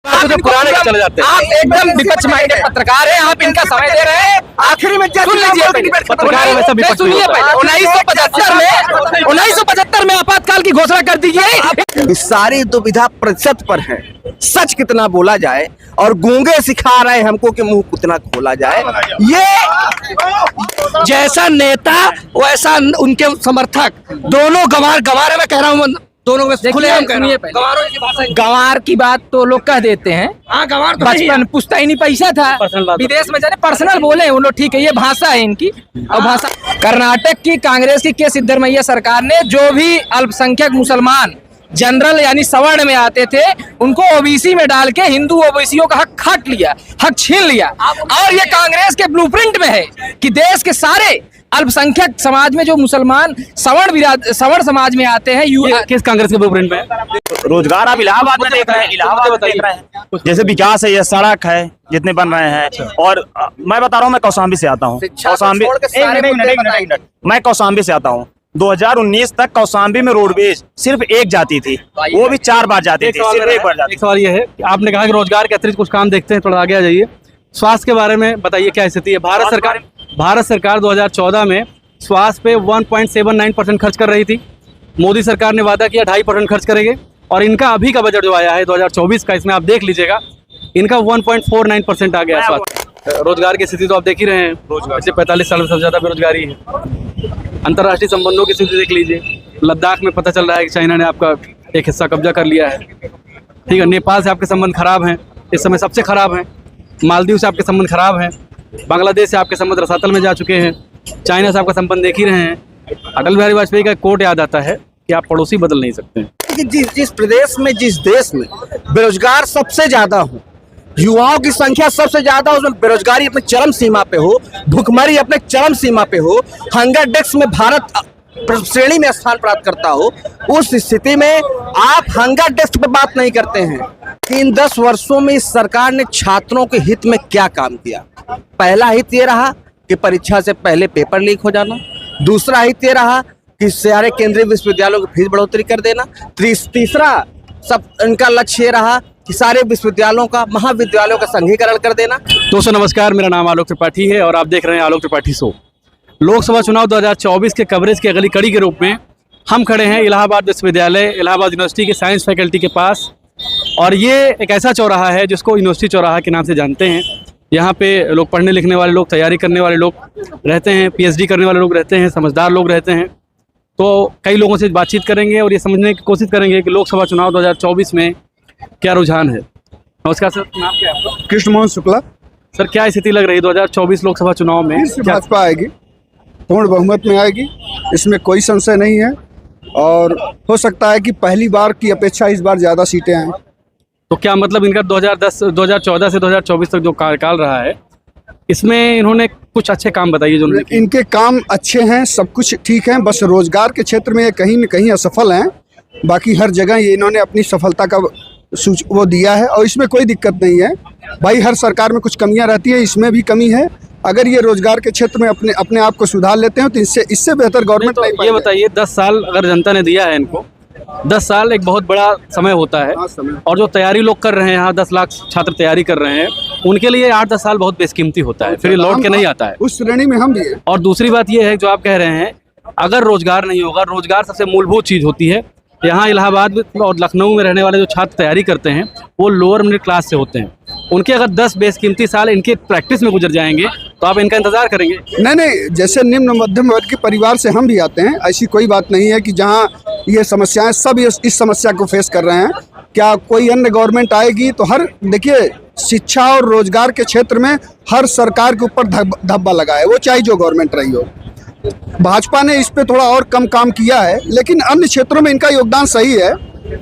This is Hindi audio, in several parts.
तो पुराने चले जाते हैं। आप एकदम विपक्ष माइंडेड पत्रकार हैं, आप इनका समय दे रहे हैं। आखिरी में सुन लीजिए, पत्रकार वैसा विपक्ष सुनिए पहले 1975 में आपातकाल की घोषणा कर दी गई। सारी दुविधा प्रतिशत पर है, सच कितना बोला जाए और गूंगे सिखा रहे हैं हमको कि मुंह कितना खोला जाए। ये जैसा नेता वैसा उनके समर्थक, दोनों गंवार है। मैं कह रहा हूँ दोनों में खुले हम कह रहे हैं। गंवार की बात तो लोग कह देते हैं। गंवार तो बचपन पुश्तैनी पैसा था, विदेश में जाने पर्सनल बोले वो लोग, ठीक है, ये भाषा है इनकी। और भाषा कर्नाटक की कांग्रेस की के सिद्धरमैया सरकार ने जो भी अल्पसंख्यक मुसलमान जनरल यानी सवर्ण में आते थे उनको ओबीसी में डाल के हिंदू ओबीसीओ का हक छीन लिया। और ये कांग्रेस के ब्लूप्रिंट में है कि देश के सारे अल्पसंख्यक समाज में जो मुसलमान सवर्ण समाज में आते हैं, किस कांग्रेस के ब्लूप्रिंट में? रोजगार आप इलाहाबाद में देख रहे हैं, इलाहाबाद में देख रहे हैं जैसे विकास है, ये सड़क है जितने बन रहे हैं। और मैं बता रहा हूँ, मैं कौशाम्बी से आता हूँ। मैं कौशाम्बी से आता हूँ। 2019 तक कौशाम्बी में रोडवेज सिर्फ एक जाती थी, वो भी 4 बार जाती थी, सिर्फ एक बार जाती। एक सवाल ये है कि आपने कहा कि रोजगार के अतिरिक्त कुछ काम देखते हैं, थोड़ा आगे आ जाइए। स्वास्थ्य के बारे में बताइए, क्या स्थिति है? भारत सरकार 2014 में स्वास्थ्य पे 1.79% खर्च कर रही थी। मोदी सरकार ने वादा किया 2.5% खर्च करेंगे, और इनका अभी का बजट जो आया है 2024 का, इसमें आप देख लीजिएगा, इनका 1.49% आ गया स्वास्थ्य। रोजगार की स्थिति तो आप देख ही रहे हैं, पिछले 45 साल में सबसे ज्यादा बेरोजगारी है। अंतर्राष्ट्रीय संबंधों की स्थिति देख लीजिए, लद्दाख में पता चल रहा है कि चाइना ने आपका एक हिस्सा कब्जा कर लिया है। ठीक है, नेपाल से आपके संबंध खराब हैं, इस समय सबसे खराब हैं। मालदीव से आपके संबंध खराब हैं, बांग्लादेश से आपके संबंध रसातल में जा चुके हैं, चाइना से आपका संबंध देख ही रहे हैं। अटल बिहारी वाजपेयी का कोट याद आता है कि आप पड़ोसी बदल नहीं सकते हैं। जिस प्रदेश में, जिस देश में बेरोजगार सबसे ज्यादा हो, युवाओं की संख्या सबसे ज्यादा हो, उसमें बेरोजगारी अपने चरम सीमा पे हो, भुखमरी अपने चरम सीमा पे हो, हंगर डेस्क में भारत श्रेणी में स्थान प्राप्त करता हो, उस स्थिति में आप हंगर डेस्क पे बात नहीं करते हैं कि इन 10 वर्षों में इस सरकार ने छात्रों के हित में क्या काम किया। पहला हित ये रहा कि परीक्षा से पहले पेपर लीक हो जाना, दूसरा हित ये रहा कि सारे केंद्रीय विश्वविद्यालयों की फीस बढ़ोतरी कर देना, तीसरा सब इनका लक्ष्य ये रहा कि सारे विश्वविद्यालयों का, महाविद्यालयों का संघीकरण कर देना। दोस्तों नमस्कार, मेरा नाम आलोक त्रिपाठी है और आप देख रहे हैं आलोक त्रिपाठी शो। लोकसभा चुनाव 2024 के कवरेज की अगली कड़ी के रूप में हम खड़े हैं इलाहाबाद विश्वविद्यालय, इलाहाबाद यूनिवर्सिटी के साइंस फैकल्टी के पास। और ये एक ऐसा चौराहा है जिसको यूनिवर्सिटी चौराहा के नाम से जानते हैं। यहाँ पे लोग पढ़ने लिखने वाले लोग, तैयारी करने वाले लोग रहते हैं, पीएचडी करने वाले लोग रहते हैं, समझदार लोग रहते हैं। तो कई लोगों से बातचीत करेंगे और ये समझने की कोशिश करेंगे कि लोकसभा चुनाव 2024 में क्या रुझान है। नमस्कार सर, नाम क्या है आपका? कृष्ण मोहन शुक्ला। सर, क्या स्थिति लग रही है 2024 लोकसभा चुनाव में? भाजपा आएगी, पूर्ण बहुमत में आएगी, इसमें कोई संशय नहीं है। और हो सकता है कि पहली बार की अपेक्षा इस बार ज़्यादा सीटें आएँ। तो क्या मतलब इनका 2014 से 2024 तक जो कार्यकाल रहा है, इसमें इन्होंने कुछ अच्छे काम बताइए जो इनके काम अच्छे हैं, सब कुछ ठीक है, बस रोजगार के क्षेत्र में ये कहीं न कहीं असफल हैं। बाकी हर जगह ये इन्होंने अपनी सफलता का वो दिया है और इसमें कोई दिक्कत नहीं है। भाई हर सरकार में कुछ कमियां रहती है, इसमें भी कमी है। अगर ये रोजगार के क्षेत्र में अपने आप को सुधार लेते हैं तो इससे बेहतर गवर्नमेंट नहीं। ये बताइए, 10 साल अगर जनता ने दिया है इनको, 10 साल एक बहुत बड़ा समय होता है। और जो तैयारी लोग कर रहे हैं, यहाँ 10 लाख छात्र तैयारी कर रहे हैं, उनके लिए 8-10 साल बहुत बेशकीमती होता है, फिर ये लौट के नहीं आता है। उस श्रेणी में हम भी हैं। और दूसरी बात ये है जो आप कह रहे हैं, अगर रोजगार नहीं होगा, रोजगार सबसे मूलभूत चीज़ होती है। यहाँ इलाहाबाद और लखनऊ में रहने वाले जो छात्र तैयारी करते हैं वो लोअर मिडिल क्लास से होते हैं। उनके अगर 10 बेशकीमती साल इनके प्रैक्टिस में गुजर जाएंगे तो आप इनका इंतजार करेंगे? नहीं, जैसे निम्न मध्यम वर्ग के परिवार से हम भी आते हैं, ऐसी कोई बात नहीं है कि जहाँ ये समस्याएं सब इस समस्या को फेस कर रहे हैं। क्या कोई अन्य गवर्नमेंट आएगी तो देखिए, शिक्षा और रोजगार के क्षेत्र में हर सरकार के ऊपर धब्बा लगा है, वो चाहे जो गवर्नमेंट रही हो। भाजपा ने इस पे थोड़ा और कम काम किया है, लेकिन अन्य क्षेत्रों में इनका योगदान सही है।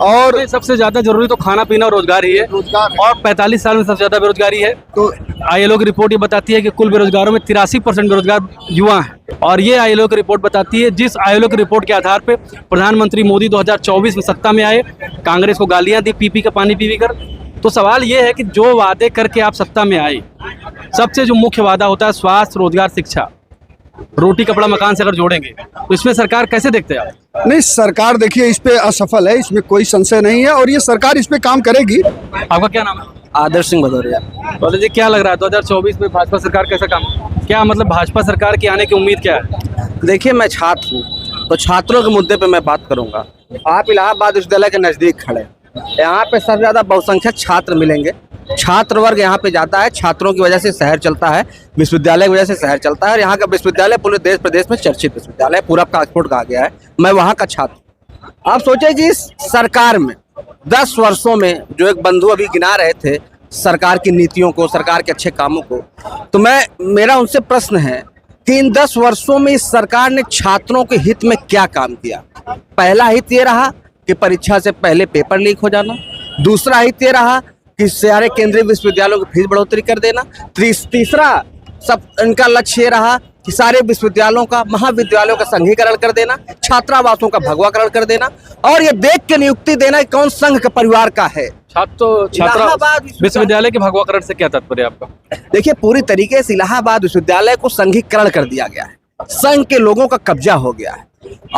और सबसे ज्यादा जरूरी तो खाना पीना और रोजगार ही है। और 45 साल में सबसे ज्यादा बेरोजगारी है। तो आईएलओ की रिपोर्ट ये बताती है कि कुल बेरोजगारों में 83% बेरोजगार युवा हैं। और ये आईएलओ की रिपोर्ट बताती है, जिस आईएलओ की रिपोर्ट के आधार पे प्रधानमंत्री मोदी 2024 में सत्ता में आए, कांग्रेस को गालियां दी पी का पानी पी कर। तो सवाल ये है कि जो वादे करके आप सत्ता में आए, सबसे जो मुख्य वादा होता है स्वास्थ्य, रोजगार, शिक्षा, रोटी कपड़ा मकान से अगर जोड़ेंगे तो इसमें सरकार कैसे देखते हैं आप? नहीं, सरकार देखिए इस पे असफल है, इसमें कोई संशय नहीं है और ये सरकार इस पे काम करेगी। आपका क्या नाम है? आदर्श सिंह भदौरिया। तो जी क्या लग रहा है 2024 में भाजपा सरकार कैसा काम, क्या मतलब भाजपा सरकार की आने की उम्मीद क्या है? देखिए, मैं छात्र हूँ तो छात्रों के मुद्दे पे मैं बात करूंगा। आप इलाहाबाद विश्वविद्यालय के नज़दीक खड़े हैं, यहाँ पे सबसे ज़्यादा बहुसंख्यक छात्र मिलेंगे। छात्र वर्ग यहाँ पे जाता है, छात्रों की वजह से शहर चलता है, विश्वविद्यालय की वजह से शहर चलता है और यहाँ का विश्वविद्यालय पूरे देश प्रदेश में चर्चित विश्वविद्यालय, पूरा का ऑक्सफोर्ड कहा गया है। मैं वहाँ का छात्र। आप सोचिए कि इस सरकार में 10 वर्षों में, जो एक बंधु अभी गिना रहे थे सरकार की नीतियों को, सरकार के अच्छे कामों को, तो मेरा उनसे प्रश्न है कि इन 10 वर्षों में इस सरकार ने छात्रों के हित में क्या काम किया? पहला हित ये रहा कि परीक्षा से पहले पेपर लीक हो जाना, दूसरा हित ये रहा कि सारे केंद्रीय विश्वविद्यालयों की फीस बढ़ोतरी कर देना, तीसरा सब इनका लक्ष्य ये रहा कि सारे विश्वविद्यालयों का, महाविद्यालयों का संघीकरण कर देना, छात्रावासों का भगवाकरण कर देना और ये देख के नियुक्ति देना कि कौन संघ के परिवार का है। छात्रा विश्वविद्यालय के भगवाकरण से क्या तात्पर्य आपका? देखिए, पूरी तरीके से इलाहाबाद विश्वविद्यालय को संघीकरण कर दिया गया है, संघ के लोगों का कब्जा हो गया है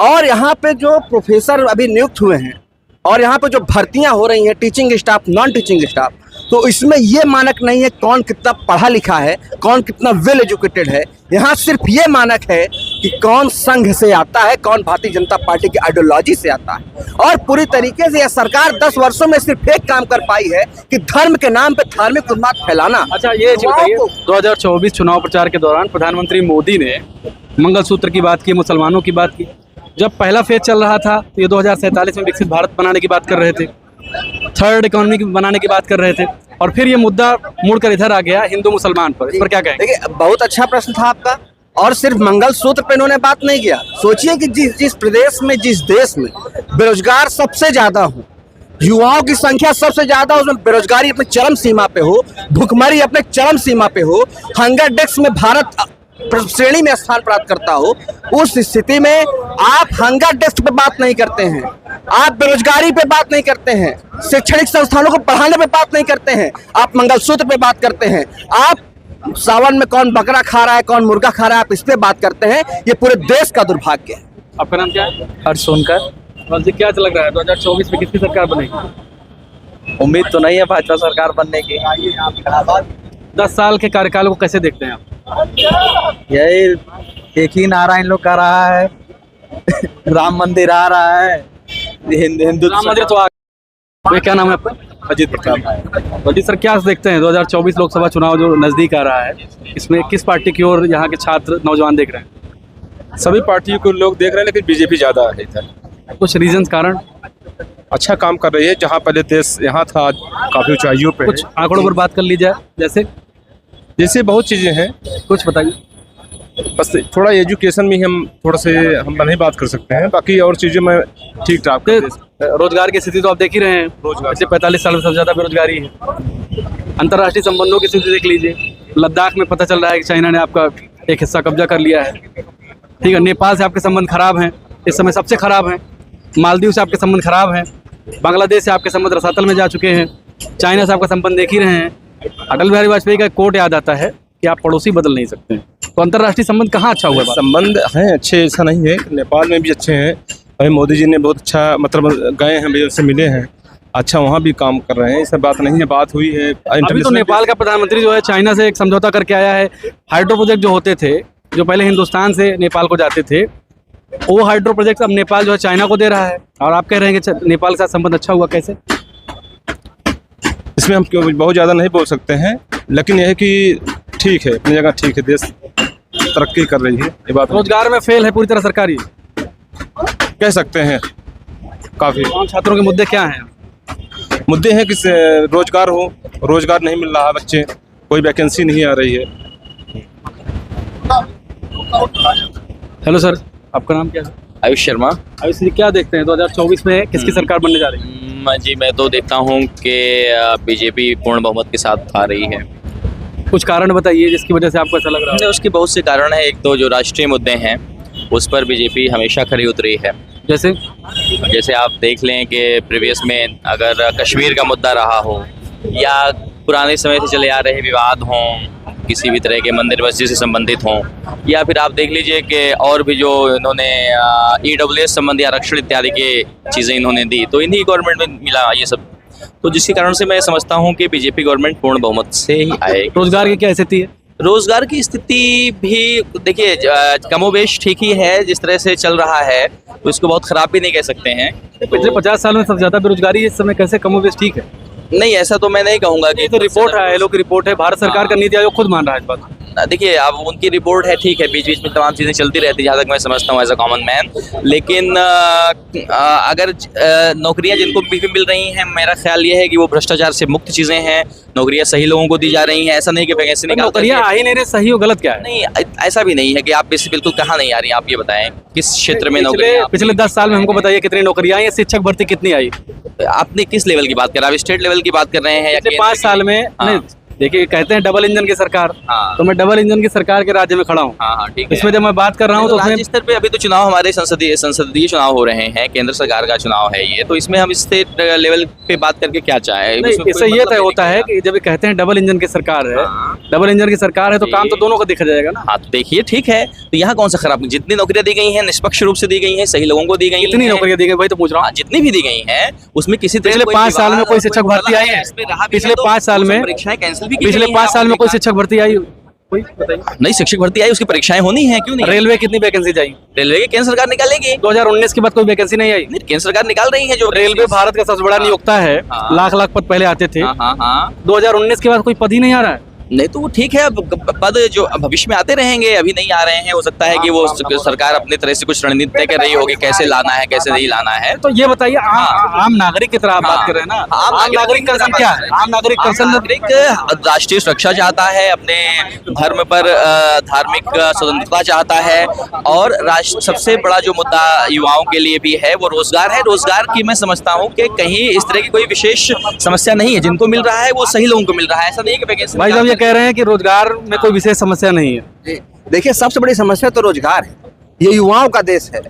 और यहाँ पे जो प्रोफेसर अभी नियुक्त हुए हैं और यहाँ पे जो भर्तियां हो रही हैं, teaching staff, non teaching staff, तो इसमें ये मानक नहीं है कौन कितना पढ़ा लिखा है, कौन कितना वेल एजुकेटेड है। यहाँ सिर्फ ये मानक है कि कौन संघ से आता है, कौन भारतीय जनता पार्टी की आइडियोलॉजी से आता है। और पूरी तरीके से यह सरकार 10 वर्षों में सिर्फ एक काम कर पाई है कि धर्म के नाम पे धार्मिक उन्माद फैलाना। अच्छा, ये बताइए 2024 चुनाव प्रचार के दौरान प्रधानमंत्री मोदी ने मंगलसूत्र की बात की, मुसलमानों की बात की। जब पहला फेज चल रहा था तो ये 2047 में विकसित भारत बनाने की बात कर रहे थे, थर्ड इकोनॉमी बनाने की बात कर रहे थे और फिर ये मुद्दा मुड़कर इधर आ गया हिंदू मुसलमान पर। इस पर क्या कहेंगे? देखिए, बहुत अच्छा प्रश्न था आपका और सिर्फ मंगलसूत्र पे इन्होंने बात नहीं किया। सोचिए कि जिस प्रदेश में, जिस देश में बेरोजगार सबसे ज्यादा हो, युवाओं की संख्या सबसे ज्यादा हो, उसमें बेरोजगारी अपने चरम सीमा पे हो, भुखमरी अपने चरम सीमा पे हो, हंगर डेस्क में भारत श्रेणी में स्थान प्राप्त करता हो, उस स्थिति में आप हंगर डेस्क पे बात नहीं करते हैं, आप बेरोजगारी पे बात नहीं करते हैं, शैक्षणिक संस्थानों को बढ़ाने पे बात नहीं करते हैं, आप मंगलसूत्र पे बात करते हैं, आप सावन में कौन बकरा खा रहा है, कौन मुर्गा खा रहा है, आप इस पे बात करते हैं। ये पूरे देश का दुर्भाग्य है। आपका नाम क्या है? हर्ष सोनकर। बस जी, क्या लग रहा है 2024 में किसकी सरकार बनेगी? उम्मीद तो नहीं है भाजपा सरकार बनने की। 10 साल के कार्यकाल को कैसे देखते हैं आप? यही एक ही नारा इन लोग का रहा है राम मंदिर आ रहा है, हिंदू राम मंदिर तो आ गया। क्या नाम है आपका? अजीत प्रताप। अजीत सर, क्या देखते हैं 2024 लोकसभा चुनाव जो नजदीक आ रहा है, इसमें किस पार्टी की ओर यहाँ के छात्र नौजवान देख रहे हैं? सभी पार्टियों को लोग देख रहे हैं, लेकिन बीजेपी ज्यादा है इधर। कुछ रीजंस कारण? अच्छा काम कर रही है, जहाँ पहले देश यहाँ था काफी ऊंचाइयों पे कुछ है। आंकड़ों पर बात कर ली जाए, जैसे बहुत चीजें हैं, कुछ बताइए। बस थोड़ा एजुकेशन में हम हम नहीं बात कर सकते हैं, बाकी और चीजें में ठीक ठाक है। रोजगार की स्थिति तो आप देख ही रहे हैं, पिछले 45 साल में सबसे ज्यादा बेरोजगारी है। अंतर्राष्ट्रीय संबंधों की स्थिति देख लीजिए, लद्दाख में पता चल रहा है कि चाइना ने आपका एक हिस्सा कब्जा कर लिया है। ठीक है, नेपाल से आपके संबंध खराब हैं, इस समय सबसे खराब हैं। मालदीव से आपके संबंध खराब हैं, बांग्लादेश से आपके संबंध रसातल में जा चुके हैं, चाइना से आपका संबंध देख ही रहे हैं। अटल बिहारी वाजपेयी का कोट याद आता है कि आप पड़ोसी बदल नहीं सकते हैं। तो अंतर्राष्ट्रीय संबंध कहाँ अच्छा हुआ है? संबंध हैं अच्छे, ऐसा नहीं है। नेपाल में भी अच्छे हैं, अभी मोदी जी ने बहुत अच्छा मतलब गए हैं, भी उनसे मिले हैं, अच्छा वहाँ भी काम कर रहे हैं। ऐसा बात नहीं है, बात हुई है। अभी तो नेपाल का प्रधानमंत्री जो है चाइना से एक समझौता करके आया है। हाइड्रो प्रोजेक्ट जो होते थे, जो पहले हिंदुस्तान से नेपाल को जाते थे, वो हाइड्रो प्रोजेक्ट अब नेपाल जो है चाइना को दे रहा है और आप कह रहे हैं कि नेपाल के साथ संबंध अच्छा हुआ। कैसे? इसमें हम क्यों बहुत ज़्यादा नहीं बोल सकते हैं, लेकिन यह है कि ठीक है, अपनी जगह ठीक है, देश तरक्की कर रही है। ये बात रोजगार में फेल है पूरी तरह सरकारी, कह सकते हैं। काफ़ी छात्रों के मुद्दे क्या हैं? मुद्दे हैं कि रोजगार हो, रोजगार नहीं मिल रहा, बच्चे कोई वैकेंसी नहीं आ रही है। हेलो सर, आपका नाम क्या है? आयुष शर्मा। आयुष जी, क्या देखते हैं 2024 में किसकी सरकार बनने जा रही है? जी, मैं तो देखता हूँ कि बीजेपी पूर्ण बहुमत के साथ आ रही है। कुछ कारण बताइए जिसकी वजह से आपको ऐसा लग रहा है। उसके बहुत से कारण हैं। एक तो जो राष्ट्रीय मुद्दे हैं उस पर बीजेपी हमेशा खरी उतरी है। जैसे आप देख लें कि प्रीवियस में अगर कश्मीर का मुद्दा रहा हो या पुराने समय से चले आ रहे विवाद हों किसी भी तरह के मंदिर मस्जिद से संबंधित हों, या फिर आप देख लीजिए कि और भी जो इन्होंने EWS संबंधी आरक्षण इत्यादि के चीज़ें इन्होंने दी, तो इन्हीं गवर्नमेंट में मिला ये सब। तो जिसके कारण से मैं समझता हूँ कि बीजेपी गवर्नमेंट पूर्ण बहुमत से ही आएगी। रोजगार की क्या स्थिति है? रोजगार की स्थिति भी देखिए कमोबेश ठीक ही है, जिस तरह से चल रहा है तो इसको बहुत खराब भी नहीं कह सकते हैं। पिछले 50 साल में सबसे ज्यादा बेरोजगारी है, इस समय कैसे कमोबेश ठीक है? नहीं, ऐसा तो मैं नहीं कहूँगा कि ये तो रिपोर्ट है, ILO की रिपोर्ट है, भारत सरकार का नीति आयोग खुद मान रहा है इस बात। देखिए अब उनकी रिपोर्ट है, ठीक है, बीच बीच में तमाम चीज़ें चलती रहती है जहाँ तक मैं समझता हूँ एज अ कॉमन मैन। लेकिन अगर नौकरियाँ जिनको भी मिल रही हैं, मेरा ख्याल ये है कि वो भ्रष्टाचार से मुक्त चीज़ें हैं, नौकरियाँ सही लोगों को दी जा रही हैं। ऐसा नहीं कि वैकेंसी निकाल नौकरियाँ आ ही नहीं रही, सही हो गलत क्या है? नहीं, ऐसा भी नहीं है कि आप इससे बिल्कुल कहाँ नहीं आ रही, आप ये बताएं किस क्षेत्र में नौकरियाँ। पिछले 10 साल में हमको बताइए कितनी नौकरियाँ आई हैं, शिक्षक भर्ती कितनी आई? आपने किस लेवल की बात कर रहे हैं? आप स्टेट लेवल की बात कर रहे हैं या 5 साल में? नहीं, देखिए कहते हैं डबल इंजन की सरकार, तो मैं डबल इंजन की सरकार के राज्य में खड़ा हूँ। हाँ, ठीक है। इसमें जब मैं बात कर रहा हूँ तो राज्य स्तर पे अभी तो चुनाव हमारे संसदीय चुनाव हो रहे हैं, केंद्र सरकार का चुनाव है ये, तो इसमें हम स्टेट लेवल पे बात करके क्या चाहें? इससे ये तय होता है कि जब ये कहते हैं डबल इंजन की सरकार है, डबल इंजन की सरकार है तो काम तो दोनों का देखा जाएगा ना। हाँ, तो देखिए ठीक है, तो यहाँ कौन सा खराब? जितनी नौकरियां दी गई हैं निष्पक्ष रूप से दी गई हैं, सही लोगों को दी गई हैं। कितनी नौकरियां दी गई वही तो पूछ रहा हूँ। जितनी भी दी गई हैं उसमें किसी पिछले 5 साल में कोई शिक्षक भर्ती आई है? पिछले 5 साल में परीक्षाएं कैंसिल भी पिछले 5 साल में कोई शिक्षक भर्ती आई? कोई बताइए। नहीं, शिक्षक भर्ती आई, उसकी परीक्षाएं होनी है, क्यों नहीं? रेलवे कितनी वैकेंसी आई? रेलवे की केंद्र सरकार निकालेगी। 2019 के बाद कोई वैकेंसी नहीं आई? केंद्र सरकार निकाल रही है। जो रेलवे भारत का सबसे बड़ा नियोक्ता है, लाख पद पहले आते थे। 2019 के बाद कोई पद ही नहीं आ रहा है। नहीं तो वो ठीक है, अब पद जो भविष्य में आते रहेंगे, अभी नहीं आ रहे हैं, हो सकता है कि वो सरकार अपने तरह से कुछ रणनीति तय कर रही होगी कैसे लाना है कैसे नहीं लाना है। तो ये बताइए, आम नागरिक की तरह आप बात कर रहे हैं ना, आम नागरिक का क्या है? आम नागरिक राष्ट्रीय सुरक्षा चाहता है, अपने धर्म पर धार्मिक स्वतंत्रता चाहता है, और सबसे बड़ा जो मुद्दा युवाओं के लिए भी है वो रोजगार है। रोजगार की मैं समझता हूँ कि कहीं इस तरह की कोई विशेष समस्या नहीं है, जिनको मिल रहा है वो सही लोगों को मिल रहा है। ऐसा नहीं है कि वैकेंसी भाई साहब ये कह रहे हैं कि रोजगार में कोई विशेष समस्या नहीं है। देखिए, सबसे बड़ी समस्या तो रोजगार है। ये युवाओं का देश है,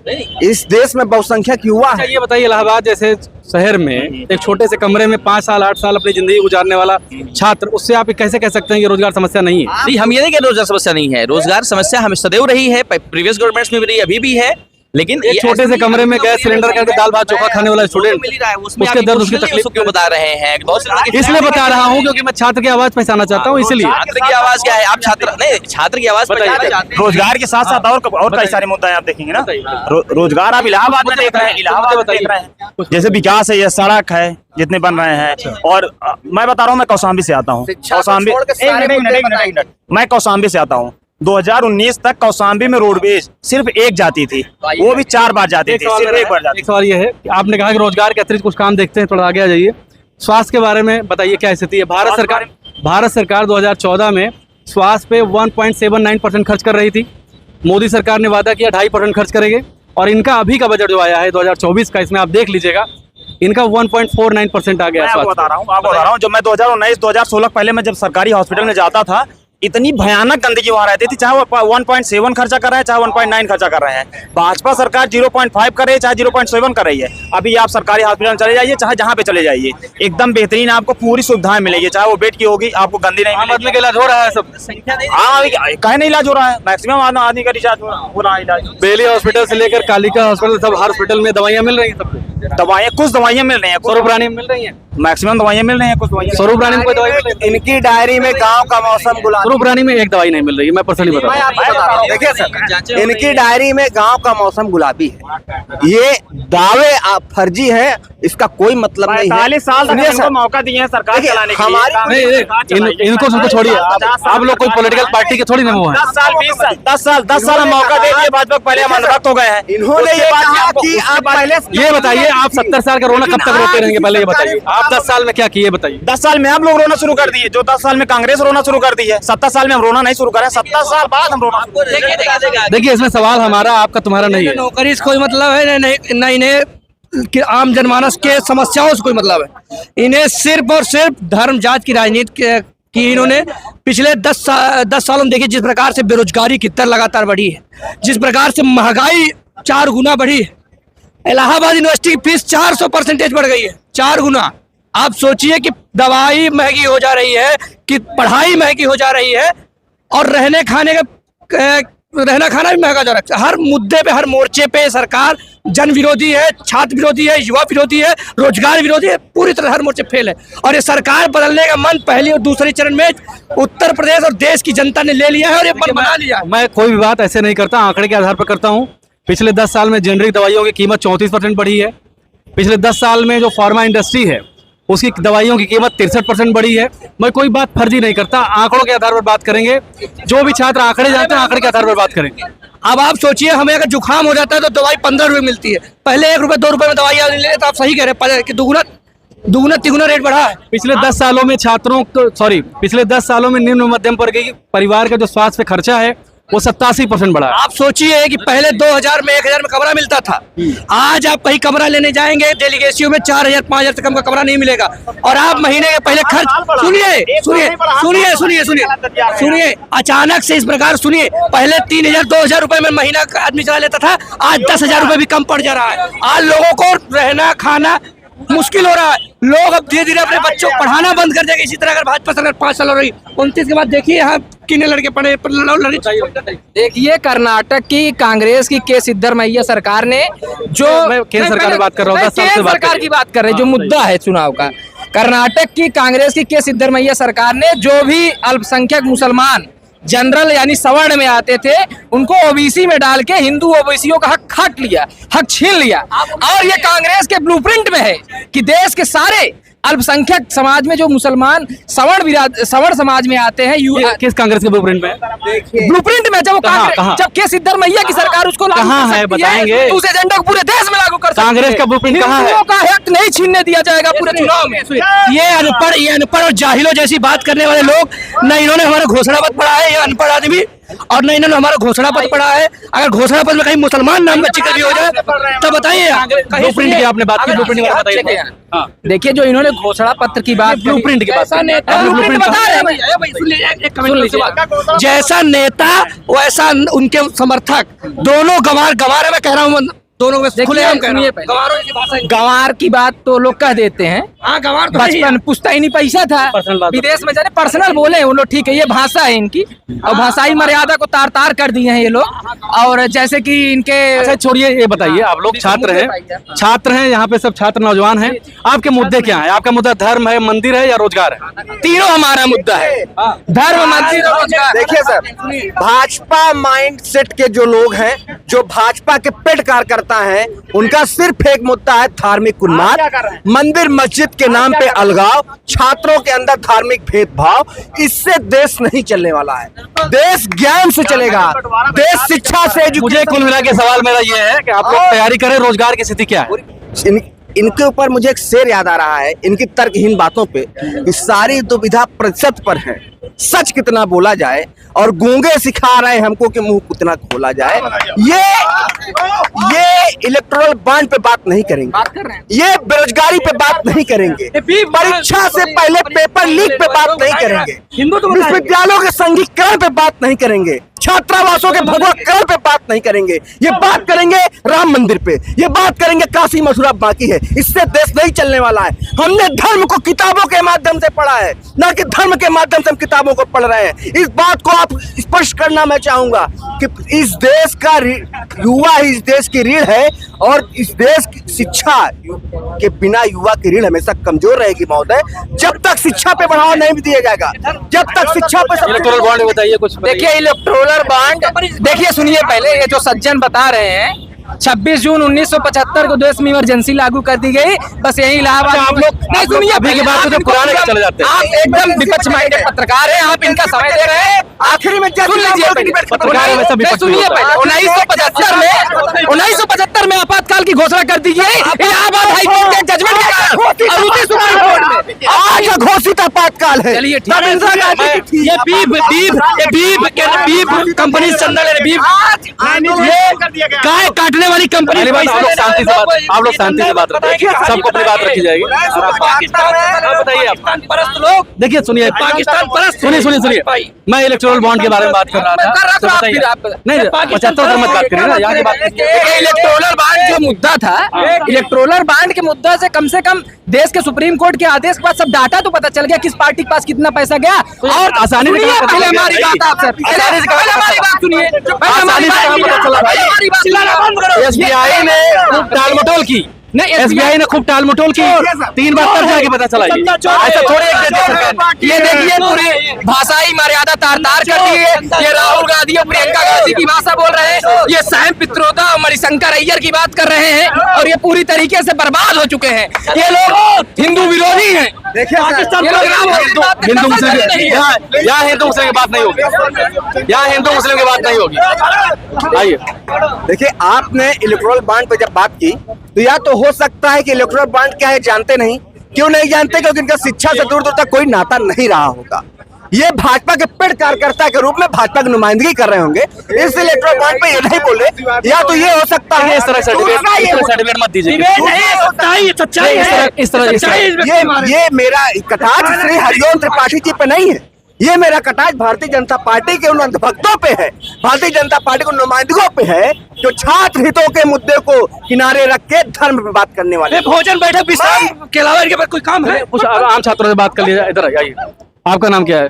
इस देश में बहुसंख्यक युवा है। ये बताइए, इलाहाबाद जैसे शहर में एक छोटे से कमरे में 5 साल 8 साल अपनी जिंदगी गुजारने वाला छात्र, उससे आप कैसे कह सकते हैं कि रोजगार समस्या नहीं है? नहीं, हम ये नहीं कह रहे रोजगार समस्या नहीं है, रोजगार समस्या हमें सदैव रही है, प्रीवियस गवर्नमेंट्स में भी रही, अभी भी है। लेकिन एक छोटे से कमरे में गैस सिलेंडर करके दाल भात चोखा खाने वाला स्टूडेंट, उसके दर्द उसकी तकलीफ क्यों बता रहे हैं? बहुत से इसलिए बता रहा हूँ क्योंकि मैं छात्र की आवाज पहचानना चाहता हूँ, इसलिए। छात्र की आवाज क्या है? आप छात्र नहीं, छात्र की आवाज बताइए। रोजगार के साथ साथ और कई सारे मुद्दे आप देखेंगे ना। रोजगार आप इलाहाबाद में देख रहे हैं, इलाहाबाद में देख रहे हैं, जैसे विकास है, ये सड़क है जितने बन रहे हैं। और मैं बता रहा हूँ, मैं कौशाम्बी से आता हूँ। कौशाम्बी, मैं कौशाम्बी से आता हूँ। 2019 तक कौशाम्बी में रोडवेज सिर्फ एक जाती थी, वो भी 4 बार जाती थी, सिर्फ एक बार जाती। एक सवाल ये है कि आपने कहा कि रोजगार के अतिरिक्त कुछ काम देखते हैं, थोड़ा आगे आ जाइए। स्वास्थ्य के बारे में बताइए क्या स्थिति है? भारत सरकार 2014 में स्वास्थ्य पे 1.79% खर्च कर रही थी। मोदी सरकार ने वादा किया 2.5% खर्च करेंगे, और इनका अभी का बजट जो आया है 2024 का, इसमें आप देख लीजिएगा, इनका 1.49% आ गया। आपको बता रहा हूँ, जब मैं 2019-2016 पहले मैं जब सरकारी हॉस्पिटल में जाता था, इतनी भयानक गंदगी वहां रहती थी, चाहे वो 1.7 खर्चा कर रहे हैं, चाहे 1.9 खर्चा कर रहे हैं। भाजपा सरकार 0.5 कर रही है, चाहे 0.7 कर रही है। अभी आप सरकारी हॉस्पिटल में चले जाइए, चाहे जहां पे चले जाइए, एकदम बेहतरीन आपको पूरी सुविधाएं मिलेगी, चाहे वो बेड की होगी, आपको गंदी नहीं मिलेगी। का इलाज हो रहा है सब? हाँ, कहीं नहीं इलाज हो रहा है, मैक्सिमम आदमी का रिचार्ज हो रहा है इलाज। बेली हॉस्पिटल से लेकर कालिका हॉस्पिटल, सब हर हॉस्पिटल में दवाइयाँ मिल रही हैं सबको। दवाइयाँ, कुछ दवाइयाँ मिल रही हैं, स्वरूप रानी में मिल रही हैं, मैक्सिमम दवाइयाँ मिल रही हैं, कुछ दवाइयाँ। स्वरूप रानी में कोई दवाई मिल रही है? इनकी डायरी में गांव का मौसम गुलाबी, स्वरूप रानी में एक दवाई नहीं मिल रही है, मैं पर्सनली बता रहा हूँ। देखिए सर, इनकी डायरी में गांव का मौसम गुलाबी है। ये दावे फर्जी है, इसका कोई मतलब नहीं है। 45 साल इनको मौका दिए हैं सरकार चलाने के लिए। इनको छोड़िए, आप लोग कोई पॉलिटिकल पार्टी के थोड़ी ना वो है। 10 साल हम मौका दे दिए, भाजपा पहले हम अनुभक्त हो गए हैं। इन्होंने ये कहा कि आप पहले ये बताइए, आप 70 साल का रोना कब तक रोते रहेंगे? पहले ये बताइए, आप 10 साल में क्या किए बताइए? 10 साल में हम लोग रोना शुरू कर दिए, जो 10 साल में कांग्रेस रोना शुरू कर दी है। 70 साल में हम रोना नहीं शुरू करें, 70 साल बाद हम रोना। देखिए, इसमें सवाल हमारा आपका तुम्हारा नहीं है। नौकरी से कोई मतलब है नहीं, इन्हें कि आम जनमानस के समस्याओं से कोई मतलब है। इन्हें सिर्फ और सिर्फ धर्म जात की राजनीति की इन्होंने पिछले 10 सालों में देखिए, जिस प्रकार से बेरोजगारी की दर लगातार बढ़ी है, जिस प्रकार से महंगाई 4 गुना बढ़ी है। इलाहाबाद यूनिवर्सिटी की फीस 400% बढ़ गई है, 4 गुना। आप सोचिए कि दवाई महंगी हो जा रही है, कि पढ़ाई महंगी हो जा रही है, और रहने खाना भी महंगा जा रहा है। हर मुद्दे पे, हर मोर्चे पे सरकार जन विरोधी है, छात्र विरोधी है, युवा विरोधी है, रोजगार विरोधी है, पूरी तरह हर मोर्चे फेल है। और ये सरकार बदलने का मन पहली और दूसरे चरण में उत्तर प्रदेश और देश की जनता ने ले लिया है और ये मन बना लिया है। मैं कोई भी बात ऐसे नहीं करता, आंकड़े के आधार पर करता हूँ। पिछले 10 साल में जेनरिक दवाइयों की कीमत 34% बढ़ी है। पिछले 10 साल में जो फार्मा इंडस्ट्री है उसकी दवाइयों की कीमत 63% बढ़ी है। मैं कोई बात फर्जी नहीं करता, आंकड़ों के आधार पर बात करेंगे। जो भी छात्र आंकड़े जानते हैं आंकड़े के आधार पर बात करेंगे। अब आप सोचिए, हमें अगर जुकाम हो जाता है तो दवाई 15 रुपए मिलती है, पहले 1 रुपए 2 रुपए में दवाई ले लेते। आप सही कह रहे हैं कि दुगुना तिगुना रेट बढ़ा है। पिछले 10 सालों में पिछले 10 सालों में निम्न मध्यम वर्ग के परिवार का जो स्वास्थ्य पे खर्चा है वो 87% बढ़ा है। आप सोचिए कि पहले 2000 में 1000 में कमरा मिलता था, आज आप कहीं कमरा लेने जाएंगे डेलीगेशियो में 4000 5000 से कम का कमरा नहीं मिलेगा। और आप महीने के पहले खर्च सुनिए अचानक से इस प्रकार सुनिए, पहले 3000 2000 रुपए में महीना आदमी चला लेता था, आज 10,000 रुपए भी कम पड़ जा रहा है। आज लोगों को रहना खाना मुश्किल हो रहा है। लोग अब धीरे धीरे अपने बच्चों को पढ़ाना बंद कर देंगे। इसी तरह अगर भाजपा सरकार 5 साल हो रही, 29 के बाद देखिए यहाँ कितने लड़के पढ़े लड़े चाहिए। देखिए कर्नाटक की कांग्रेस की के सिद्धरमैया सरकार ने जो केंद्र सरकार की बात कर रहा हूँ, 10 साल से सरकार की बात कर रहे हैं, जो मुद्दा है चुनाव का, कर्नाटक की कांग्रेस की के सिद्धरमैया सरकार ने जो भी अल्पसंख्यक मुसलमान जनरल यानी सवर्ण में आते थे उनको ओबीसी में डाल के हिंदू ओबीसीओं का हक छीन लिया। और ये कांग्रेस के ब्लूप्रिंट में है कि देश के सारे अल्पसंख्यक समाज में जो मुसलमान सवर्ण समाज में आते हैं, किस कांग्रेस के ब्लूप्रिंट में? ब्लूप्रिंट में जब के सिद्धरमैया की सरकार उसको कहाँ है बताएंगे? उस एजेंडा को पूरे देश में लागू कर सकती है। कांग्रेस का ब्लूप्रिंट कहाँ है? हिंदुओं का हक नहीं छीनने दिया जाएगा पूरे चुनाव में। ये अनपढ़ और जाहिलों जैसी बात करने वाले लोग, न इन्होंने हमारा घोषणा पत्र पढ़ा है, ये अनपढ़ आदमी, और न इन्होंने हमारा घोषणा पत्र पढ़ा है। अगर घोषणा पत्र में कहीं मुसलमान नाम का जिक्र भी हो जाए तो बताइए। ब्लूप्रिंट की आपने बात की, ब्लूप्रिंट की बात बताइए। देखिए जो इन्होंने घोषणा पत्र की बात, ब्लूप्रिंट की बात जैसा नेता वैसा उनके समर्थक, दोनों गंवार है। मैं कह रहा हूँ दोनों में खुलेआम कह रहा हूं। गंवार की बात तो लोग कह देते हैं, गंवार तो बचपन पुश्तैनी पैसा था, विदेश में जाने पर्सनल बोले वो लोग, ठीक है, ये भाषा है इनकी और भाषाई मर्यादा को तार तार कर दिए हैं ये लोग। और जैसे कि इनके, अच्छा छोड़िए, ये बताइए, आप लोग छात्र हैं यहाँ पे, सब छात्र नौजवान हैं, आपके मुद्दे क्या है? आपका मुद्दा धर्म है, मंदिर है या रोजगार है? तीनों हमारा मुद्दा है, धर्म मंदिर और रोजगार। देखिए सर, भाजपा माइंड सेट के जो लोग हैं, जो भाजपा के पेट कार्य है, उनका सिर्फ एक मुद्दा है, धार्मिक उन्माद, मंदिर मस्जिद के नाम पे अलगाव, छात्रों के अंदर धार्मिक भेदभाव। इससे देश नहीं चलने वाला है। देश ज्ञान से चलेगा, देश शिक्षा से। मुझे कुल मिला के सवाल मेरा ये है कि आप लोग तैयारी करें, रोजगार की स्थिति क्या है? इनके ऊपर मुझे एक शेर याद आ रहा है, इनकी तर्कहीन बातों पे, इस सारी दुविधा प्रतिशत पर है। सच कितना बोला जाए और गूंगे सिखा रहे हमको कि मुंह कितना खोला जाए। ये इलेक्टोरल बॉन्ड पे बात नहीं करेंगे, ये बेरोजगारी पे बात नहीं करेंगे, परीक्षा से पहले पेपर लीक पे बात नहीं करेंगे, विश्वविद्यालयों के संघीकरण पे बात नहीं करेंगे, छात्रावासों के भगवकरण पे बात नहीं करेंगे। ये बात करेंगे राम मंदिर पे, ये बात करेंगे काशी मथुरा बाकी है। इससे देश नहीं चलने वाला है। हमने धर्म को किताबों के माध्यम से पढ़ा है, ना कि धर्म के माध्यम से हम किताबों को पढ़ रहे हैं। इस बात को आप स्पष्ट करना मैं चाहूंगा कि इस देश का युवा ही इस देश की रीढ़ है, और इस देश की शिक्षा के बिना युवा की रीढ़ हमेशा कमजोर रहेगी महोदय। जब तक शिक्षा पे बढ़ावा नहीं दिया जाएगा, जब तक शिक्षा पे। इलेक्टोरल बॉन्ड बताइए कुछ। देखिए इलेक्टोरल बॉन्ड, देखिए सुनिए, पहले ये जो सज्जन बता रहे हैं 26 जून 1975 को देश में इमरजेंसी लागू कर दी गई। बस यही इलाहाबाद आप लोग नहीं सुनिए, अभी के बाद तो पुराने चले जाते हैं। आप एकदम विपक्ष माइंडेड पत्रकार हैं, आप इनका समय दे रहे हैं। आखिरी में सुन लीजिए, सुनिए पहले 1975 में आपातकाल की घोषणा कर दी गई इलाहाबाद हाईकोर्ट के जजमेंट के कारण, और उसी सुप्रीम कोर्ट में आज घोषित आपातकाल है। चलिए ठीक है, ये बीफ कंपनी चंदन काय काटने वाली कंपनी। आप लोग शांति से बात रखिए, सबको अपनी बात रखी जाएगी। बताइए आप, देखिए सुनिए, पाकिस्तान परस्त, सुनिए, मैं इलेक्टोरल बॉन्ड के बारे में बात कर रहा था। नहीं 75 मत बात करिए ना, इलेक्टोरल बॉन्ड जो मुद्दा था, इलेक्टोरल बॉन्ड के मुद्दा से कम देश के सुप्रीम कोर्ट के आदेश के बाद सब डाटा तो पता चल गया किस पार्टी के पास कितना पैसा गया। और आसानी से सुनिए, पता पहले चल हमारी गया। बात आप सर, आसानी से पहले हमारी बात सुनिए, पहले हमारी बात सुनिए, पहले हमारी बात सुनिए। एसबीआई ने खूब टालमटोल की, नहीं, एसबीआई ने खूब टालमटोल की, 3 बार तब जाके पता चला ये। ऐसा थोड़ी एक देश सरकार। ये देखिए पूरी भाषाई मर्यादा तार तार कर दी है। ये राहुल गांधी और प्रियंका गांधी की भाषा बोल रहे हैं, ये सैम पित्रोदा और मणिशंकर अय्यर की बात कर रहे हैं, और ये पूरी तरीके से बर्बाद हो चुके हैं। ये लोग हिंदू विरोधी हैं। देखिए ये लोग राम मंदिर की बात हिंदू करना मुस्लिम चाहते नहीं हैं। यहाँ हिंदू मुस्लिम की बात नहीं होगी, यहाँ हिंदू मुस्लिम की बात नहीं होगी। आइए, देखिए, आपने इलेक्टोरल बॉन्ड पे जब बात की तो या तो हो सकता है कि इलेक्टोरल बॉन्ड क्या है जानते नहीं। क्यों नहीं जानते? क्योंकि इनका शिक्षा से दूर दूर तक कोई नाता नहीं रहा होगा। ये भाजपा के पेड़ कार्यकर्ता के रूप में भाजपा की नुमाइंदगी कर रहे होंगे, इस इलेक्टोरल बॉन्ड पे ये नहीं बोले। या तो ये हो सकता है इस तरह सर्टिफिकेट मत दीजिए। इस तरह ये मेरा कटाक्ष श्री हरिओम त्रिपाठी जी पे नहीं है, ये मेरा कटाक्ष भारतीय जनता पार्टी के उन अंधभक्तों पे है, भारतीय जनता पार्टी के नुमाइंदों पे है जो छात्र हितों के मुद्दे को किनारे रख के धर्म पे बात करने वाले। भोजन बैठक विश्राम के अलावा इनके पास कोई काम है? कुछ आम छात्रों से बात कर लीजिए। इधर आइए, आपका नाम क्या है?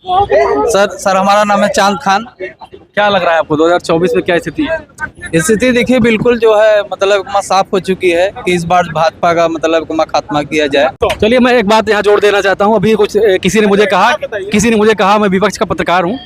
सर हमारा नाम है चांद खान। क्या लग रहा है आपको 2024 में क्या स्थिति है? स्थिति देखिए बिल्कुल जो है मतलब साफ हो चुकी है कि इस बार भाजपा का मतलब खात्मा किया जाए। चलिए, मैं एक बात यहाँ जोड़ देना चाहता हूँ। अभी कुछ किसी ने मुझे कहा मैं विपक्ष का पत्रकार हूँ।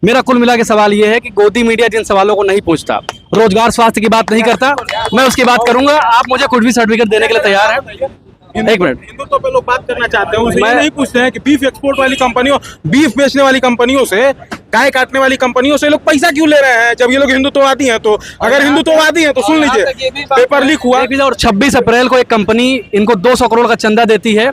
मेरा कुल मिला के सवाल ये है कि गोदी मीडिया जिन सवालों को नहीं पूछता, रोजगार स्वास्थ्य की बात नहीं करता, मैं उसकी बात करूंगा। आप मुझे कुछ भी सर्टिफिकेट देने के लिए तैयार हैं? एक मिनट, हिंदुत्व पे लोग बात करना चाहते हैं, उससे ये नहीं पूछते हैं कि बीफ एक्सपोर्ट वाली कंपनियों, बीफ बेचने वाली कंपनियों से, गाय काटने वाली कंपनियों से लोग पैसा क्यों ले रहे हैं जब ये लोग हिंदुत्ववादी हैं। तो अगर हिंदुत्ववादी हैं तो सुन लीजिए, पेपर लीक हुआ और 26 अप्रैल को एक कंपनी इनको 200 करोड़ का चंदा देती है,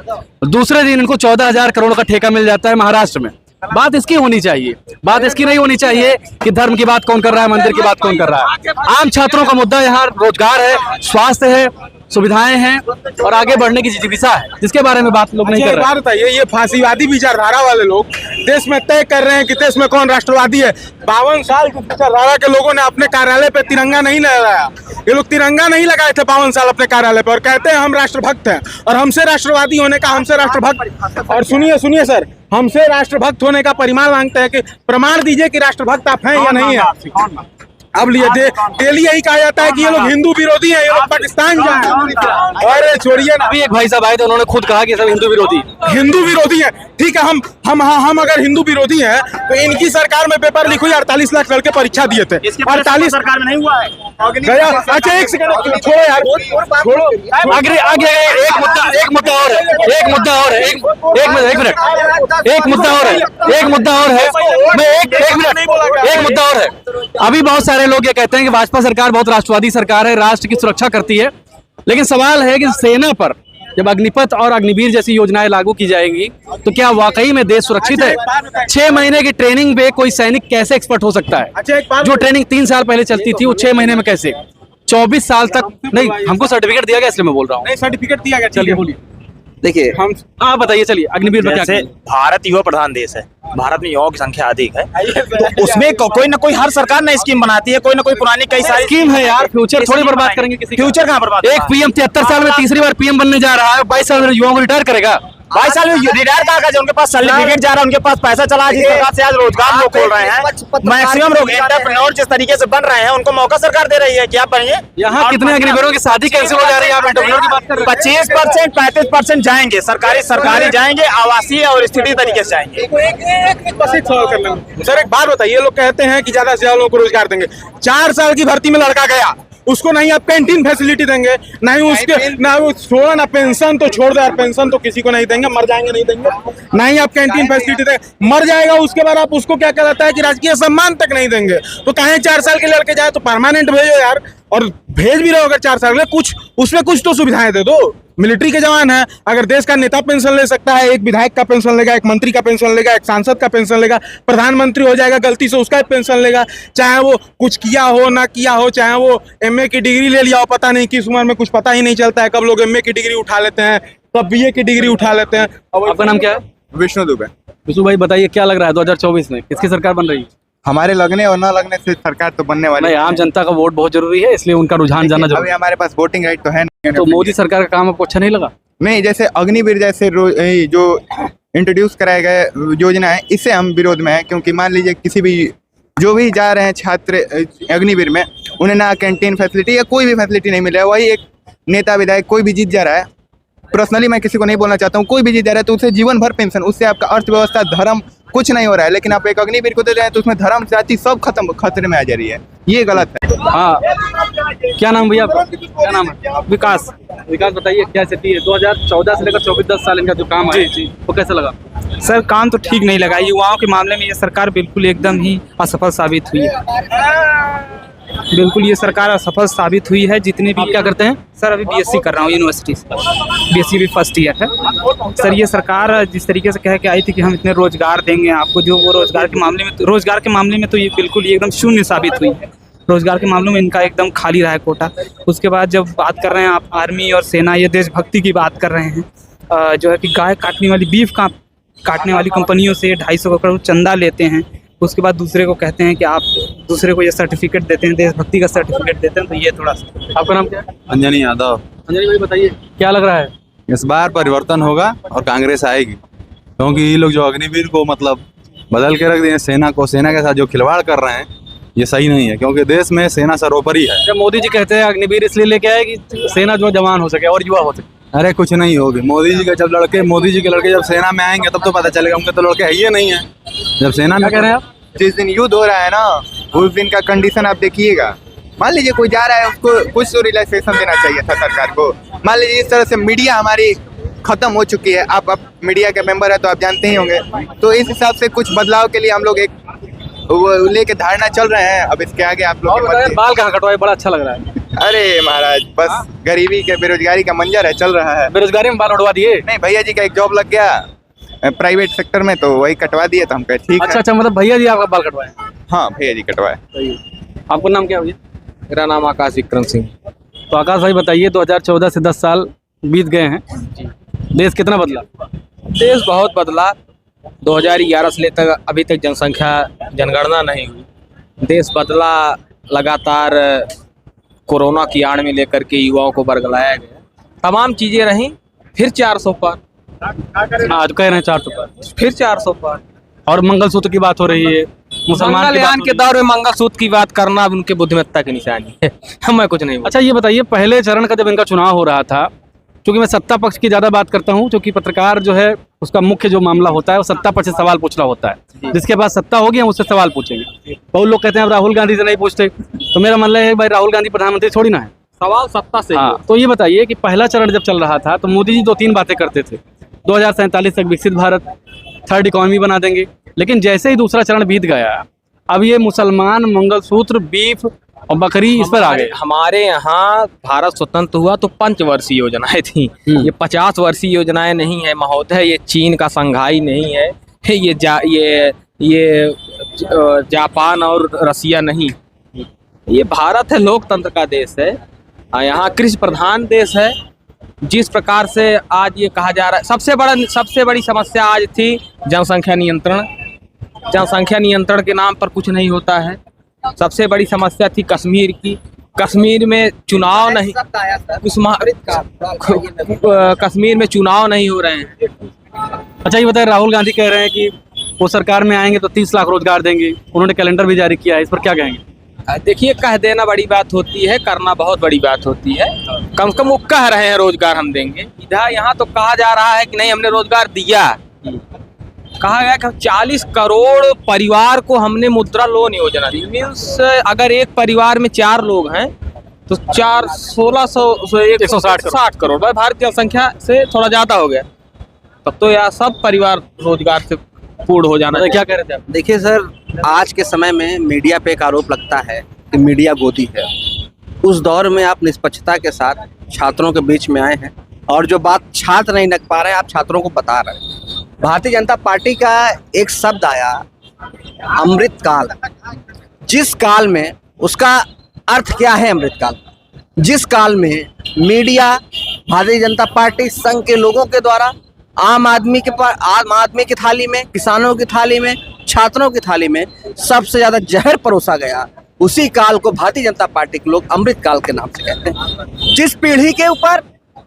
दूसरे दिन इनको 14,000 करोड़ का ठेका मिल जाता है महाराष्ट्र में। बात इसकी होनी चाहिए, बात इसकी नहीं होनी चाहिए कि धर्म की बात कौन कर रहा है, मंदिर की बात कौन कर रहा है। आम छात्रों का मुद्दा यहाँ रोजगार है, स्वास्थ्य है, सुविधाएं हैं और आगे बढ़ने की जिज्ञासा है, जिसके बारे में बात लोग नहीं कर रहे हैं। बताइए, ये फांसीवादी विचारधारा वाले लोग देश में तय कर रहे हैं कि देश में कौन राष्ट्रवादी है। 52 साल की विचारधारा के लोगों ने अपने कार्यालय पे तिरंगा नहीं लगाया। ये लोग तिरंगा नहीं लगाए थे 52 साल अपने कार्यालय पे और कहते हैं हम राष्ट्रभक्त हैं। और हमसे राष्ट्रवादी होने का, हमसे राष्ट्रभक्त, और सुनिए सर, हमसे राष्ट्रभक्त होने का परिमाण मांगते हैं कि प्रमाण दीजिए कि राष्ट्रभक्त आप हैं या नहीं है। अब लिए डेली यही कहा जाता है कि ये लोग हिंदू विरोधी हैं, ये लोग पाकिस्तान जाए। अरे छोड़िए ना, अभी एक भाई साहब आए थे, उन्होंने खुद कहा कि सब हिंदू विरोधी हैं। ठीक है, हम अगर हिंदू विरोधी हैं तो इनकी सरकार में पेपर लीक हुई, 48 लाख लड़के परीक्षा दिए थे। 48 सरकार में नहीं हुआ है गया। अच्छा एक सेकंड छोड़ो यार, छोड़ो। आगे एक मुद्दा और है, एक मुद्दा और है, एक मुद्दा और है। अभी बहुत सारे लोग ये कहते हैं कि भाजपा सरकार बहुत राष्ट्रवादी सरकार है, राष्ट्र की सुरक्षा करती है, लेकिन सवाल है कि सेना पर जब अग्निपथ और अग्निवीर जैसी योजनाएं लागू की जाएंगी तो क्या वाकई में देश सुरक्षित है? 6 महीने की ट्रेनिंग पे कोई सैनिक कैसे एक्सपर्ट हो सकता है? जो ट्रेनिंग 3 साल पहले चलती थी वो 6 महीने में कैसे? 24 साल तक नहीं, हमको सर्टिफिकेट दिया गया इसलिए मैं बोल रहा हूँ। नहीं, सर्टिफिकेट दिया गया। चलिए बोलिए, देखिए, हम हाँ बताइए। चलिए, अग्निवीर में क्या जैसे भारत युवा प्रधान देश है, भारत में युवाओं की संख्या अधिक है, तो उसमें कोई ना कोई हर सरकार ने स्कीम बनाती है, कोई ना कोई पुरानी कई सारी स्कीम है यार। फ्यूचर थोड़ी बर्बाद करेंगे किसी का। फ्यूचर कहाँ बर्बाद? एक पीएम 73 साल में तीसरी बार पीएम बनने जा रहा है, 22 साल में युवाओं को रिटायर करेगा। 22 साल में रिटायर कहा जो उनके पास सर्टिफिकेट जा रहा है, उनके पास पैसा चला, जिस प्रकार से आज रोजगार लोग खोल रहे हैं, मैक्सिमम लोग एंटरप्रेन्योर जिस तरीके से बन रहे हैं, उनको मौका सरकार दे रही है कि आप बनिए। यहाँ कितने अग्निवीरों की शादी कैंसिल हो जा रही है, आप एंटरप्रेन्योर की बात कर रहे हैं। 25%, 35% जाएंगे सरकारी जाएंगे, आवासीय और स्थिति तरीके से जाएंगे। सर एक बात बताइए, लोग कहते हैं कि ज्यादा से ज्यादा लोगों को रोजगार देंगे। 4 साल की भर्ती में लड़का गया, उसको नहीं आप कैंटीन फैसिलिटी देंगे, नहीं उसके ना वो छोड़ो ना पेंशन, तो छोड़ दो यार, पेंशन तो किसी को नहीं देंगे, मर जाएंगे नहीं देंगे। नहीं आप कैंटीन फैसिलिटी देंगे, मर जाएगा, उसके बाद आप उसको क्या कहलाता है कि राजकीय सम्मान तक नहीं देंगे। तो कहीं 4 साल के लड़के जाए तो परमानेंट भेजो यार, और भेज भी रहे हो अगर 4 साल के, कुछ उसमें कुछ तो सुविधाएं दे दो। मिलिट्री के जवान है, अगर देश का नेता पेंशन ले सकता है, एक विधायक का पेंशन लेगा, एक मंत्री का पेंशन लेगा, एक सांसद का पेंशन लेगा, प्रधानमंत्री हो जाएगा गलती से उसका पेंशन लेगा, चाहे वो कुछ किया हो ना किया हो, चाहे वो एमए की डिग्री ले लिया हो, पता नहीं किस उम्र में, कुछ पता ही नहीं चलता है कब लोग एमए की डिग्री उठा लेते हैं, कब बीए की डिग्री उठा लेते हैं। आपका नाम क्या है? विष्णु दुबे। विष्णु भाई बताइए, क्या लग रहा है 2024 में किसकी सरकार बन रही है? हमारे लगने और ना लगने से सरकार तो बनने वाली नहीं, आम जनता का वोट बहुत जरूरी है, इसलिए उनका रुझान जानना अभी जरूरी हमारे पास वोटिंग राइट तो है नहीं। है। तो मोदी सरकार का काम आपको अच्छा नहीं लगा? नहीं, जैसे अग्निवीर जैसे जो इंट्रोड्यूस कराए गए योजना है, इससे हम विरोध में हैं। क्योंकि मान लीजिए किसी भी जो भी जा रहे हैं छात्र अग्निवीर में, उन्हें ना कैंटीन फैसिलिटी या कोई भी फैसिलिटी नहीं मिल रहा है। वही एक नेता विधायक कोई भी जीत जा रहा है, पर्सनली मैं किसी को नहीं बोलना चाहता हूँ, कोई भी जीत जा रहा है तो उसे जीवन भर पेंशन, उससे आपका अर्थव्यवस्था धर्म कुछ नहीं हो रहा है। लेकिन आप एक अग्निवीर को दे रहे हैं तो उसमें धर्म जाति सब खत्म खतरे में आ जा रही है, ये गलत है। हाँ, क्या नाम भैया आपका? क्या नाम है? विकास। विकास, बताइए क्या स्थिति है 2014 से लेकर 24 10 साल इनका जो काम है वो कैसा लगा? सर काम तो ठीक नहीं लगा, युवाओं के मामले में ये सरकार बिल्कुल एकदम ही असफल साबित हुई है। बिल्कुल ये सरकार असफल साबित हुई है। जितने भी आप क्या करते हैं? सर अभी बीएससी कर रहा हूँ यूनिवर्सिटी से, बीएससी भी फर्स्ट ईयर है। सर ये सरकार जिस तरीके से कह के आई थी कि हम इतने रोजगार देंगे आपको, जो वो रोजगार के मामले में तो ये बिल्कुल ये एकदम शून्य साबित हुई है। रोजगार के मामलों में इनका एकदम खाली रहा है कोटा। उसके बाद जब बात कर रहे हैं आप आर्मी और सेना, ये देशभक्ति की बात कर रहे हैं, जो है कि गाय काटने वाली बीफ काटने वाली कंपनियों से 250 करोड़ चंदा लेते हैं। उसके बाद दूसरे को कहते हैं कि आप दूसरे को ये सर्टिफिकेट देते हैं, देशभक्ति का सर्टिफिकेट देते हैं, तो ये थोड़ा सा। आपका नाम क्या है? अंजनी यादव। अंजलि भाई बताइए क्या लग रहा है? इस बार परिवर्तन होगा और कांग्रेस आएगी, क्योंकि ये लोग जो अग्निवीर को मतलब बदल के रख दिए सेना को, सेना के साथ जो खिलवाड़ कर रहे हैं ये सही नहीं है। क्योंकि देश में सेना सर्वोपरि है। जब मोदी जी कहते हैं अग्निवीर इसलिए लेके आए कि सेना जो जवान हो सके और युवा हो सके। अरे कुछ नहीं होगी। मोदी जी के लड़के जब सेना में आएंगे तब तो पता चलेगा। उनके तो लड़के है ही नहीं है जब सेना में। क्या कह रहे हैं आप? जिस दिन युद्ध हो रहा है ना, उस दिन का कंडीशन आप देखिएगा। मान लीजिए कोई जा रहा है, उसको कुछ तो रिलैक्सेशन देना चाहिए था सरकार को। मान लीजिए इस तरह से मीडिया हमारी खत्म हो चुकी है। आप मीडिया के मेंबर है तो आप जानते ही होंगे। तो इस हिसाब से कुछ बदलाव के लिए हम लोग एक लेके धारणा चल रहे हैं। अब इसके आगे आप लोग बाल कहाँ कटवाए, बड़ा अच्छा लग रहा है। अरे महाराज, बस गरीबी के बेरोजगारी का मंजर है, चल रहा है। बेरोजगारी में बाल उड़वा दिए? नहीं, भैया जी का एक जॉब लग गया प्राइवेट सेक्टर में, तो वही कटवा दिए। तो हम कहे ठीक है। अच्छा, मतलब भैया जी आपका बाल कटवाए? हाँ, भैया जी कटवाए। आपका नाम क्या है भैया? मेरा नाम आकाश विक्रम सिंह। तो आकाश भाई बताइए 2014 से 10 साल बीत गए हैं, देश कितना बदला? देश बहुत बदला। 2011 से लेकर अभी तक जनगणना नहीं हुई। देश बदला लगातार। कोरोना की आड़ में लेकर के युवाओं को बरगलाया गया, तमाम चीजें रहीं। फिर 400 पर, आज कह रहे हैं 400 पर, फिर 400 पर। और मंगलसूत्र की बात हो रही है, मुसलमान की बात मंगलयान हो के रही है। दौर में मंगलसूत्र की बात करना अब उनके बुद्धिमत्ता की निशानी है। मैं कुछ नहीं बोलूं। अच्छा ये बताइए, पहले चरण का जब इनका चुनाव हो रहा था, क्योंकि मैं सत्ता पक्ष की ज़्यादा बात करता हूं, क्योंकि पत्रकार जो है उसका मुख्य जो मामला होता है वो सत्ता पक्ष से सवाल पूछ रहा होता है। जिसके पास सत्ता होगी हम उससे सवाल पूछेंगे। बहुत लोग कहते हैं अब राहुल गांधी से नहीं पूछते, तो मेरा मानना है भाई राहुल गांधी प्रधानमंत्री थोड़ी ना है, सवाल सत्ता से। हाँ, तो ये बताइए कि पहला चरण जब चल रहा था तो मोदी जी 2-3 बातें करते थे, 2047 तक विकसित भारत, थर्ड इकॉनमी बना देंगे। लेकिन जैसे ही दूसरा चरण बीत गया, अब ये मुसलमान, मंगलसूत्र, बीफ और बकरी इस पर आ गए। हमारे यहाँ भारत स्वतंत्र हुआ तो 5 वर्षीय योजनाएं थी। ये 50 वर्षीय योजनाएं नहीं है महोदय। ये चीन का संघाई नहीं है। ये जापान और रसिया नहीं, ये भारत है, लोकतंत्र का देश है। यहाँ कृषि प्रधान देश है। जिस प्रकार से आज ये कहा जा रहा है, सबसे बड़ी समस्या आज थी जनसंख्या नियंत्रण। जनसंख्या नियंत्रण के नाम पर कुछ नहीं होता है। सबसे बड़ी समस्या थी कश्मीर की। कश्मीर में चुनाव नहीं, कश्मीर में चुनाव नहीं हो रहे हैं। अच्छा ये बताइए, राहुल गांधी कह रहे हैं कि वो सरकार में आएंगे तो 30 लाख रोजगार देंगे, उन्होंने कैलेंडर भी जारी किया है, इस पर क्या कहेंगे? देखिए, कह देना बड़ी बात होती है, करना बहुत बड़ी बात होती है। कम से कम वो कह रहे हैं रोजगार हम देंगे। इधर यहाँ तो कहा जा रहा है कि नहीं, हमने रोजगार दिया। कहा गया कि 40 करोड़ परिवार को हमने मुद्रा लोन योजना दी। मीन्स अगर एक परिवार में 4 लोग हैं तो 160 करोड़। भाई भारत की जनसंख्या से थोड़ा ज्यादा हो गया, तब तो यार सब परिवार रोजगार से पूर्ण हो जाना। क्या कह रहे थे आप? देखिए सर, आज के समय में मीडिया पे एक आरोप लगता है कि मीडिया गोदी है। उस दौर में आप निष्पक्षता के साथ छात्रों के बीच में आए हैं, और जो बात छात्र नहीं रख पा रहे हैं आप छात्रों को बता रहे हैं। भारतीय जनता पार्टी का एक शब्द आया, अमृतकाल। जिस काल में, उसका अर्थ क्या है अमृतकाल? जिस काल में मीडिया भारतीय जनता पार्टी संघ के लोगों के द्वारा आम आदमी की थाली में, किसानों की थाली में, छात्रों की थाली में सबसे ज्यादा जहर परोसा गया। उसी काल को भारतीय जनता पार्टी के लोग अमृत काल के नाम से कहते हैं। जिस पीढ़ी के ऊपर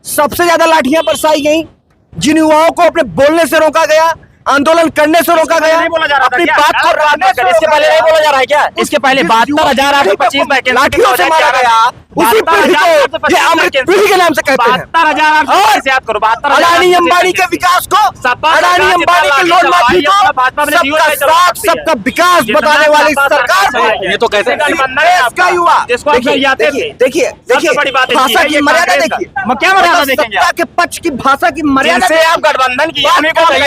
सबसे ज्यादा लाठियां बरसाई गई, जिन युवाओं को अपने बोलने से रोका गया, आंदोलन करने से रोका गया, अपनी बात को रखने से इसके पहले नहीं बोला जा रहा है क्या? इसके पहले 72,825 लाठियों से मारा गया। उसी पीढ़ी को ये अमृत पीढ़ी के नाम से कहते हैं। और अडानी अंबानी के विकास को, अडानी अंबानी के लोन माफी को सबका साथ, सबका विकास बताने वाली सरकार ये तो कैसे देश का युवा। देखिए भाषा की मर्यादा देखिए, क्या मर्यादा देखेंगे? सत्ता के पक्ष की भाषा की मर्यादा से आप गठबंधन की